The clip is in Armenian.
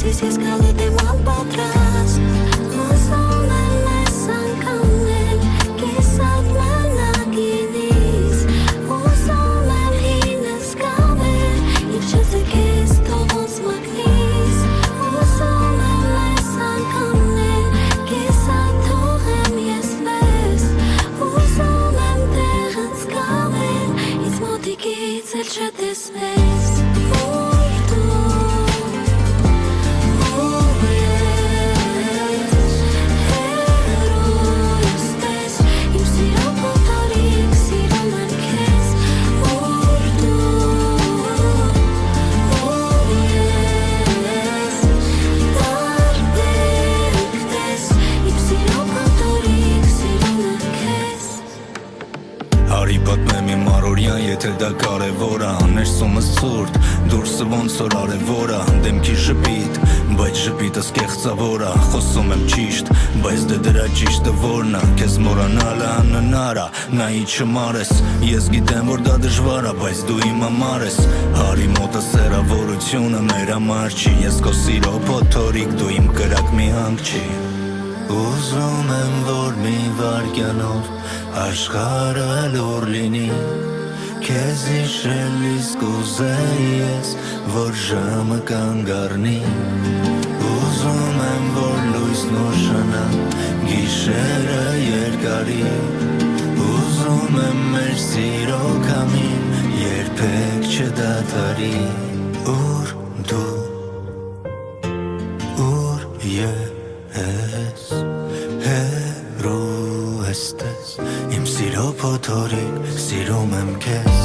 Ես գալու եմ անպատրաստ Ուզում եմ ես անգամել Կեսատ մնագինիս Ուզում եմ հինս կամել Եվ չզգես թողոց մագնիս Ուզում եմ ես անգամել Կեսատ թողեմ ես մեզ Ուզում եմ տեղից կամել Ինձ մոտիկից էլ չտեսնես Հարի պատմեմ իմ առօրյան, եթե դա կարևոր է Ներսումս ցուրտ, դուրսը ոնց որ արևոր է Դեմքի շպիտ, բայց շպիտս կեղծավոր է Խոսում եմ ճիշտ, բայց դե դրա ճիշտը որն է Քեզ մոռանալը անհնար է, նայի չմարես Ես գիտեմ, որ դա դժվար է, բայց դու իմ համար ես Հարի մոտը սերավորությունը մեր համար չի Ես քո սիրո փոթորիկ, դու իմ կրակ մի հանք չի Ուզում եմ, որ մի վարկյանով աշխարհը լուր լինի Քեզ հիշել իսկ ուզեի ես, որ ժամը կանգ առնի Ուզում եմ, որ լույսն ուշանա, գիշերը երկարի Ուզում եմ մեր սիրո քամին, երբեք չդադարի Ուր դու, ուր ես Հերու ես տես Իմ սիրո փոթորիկ, սիրում եմ քեզ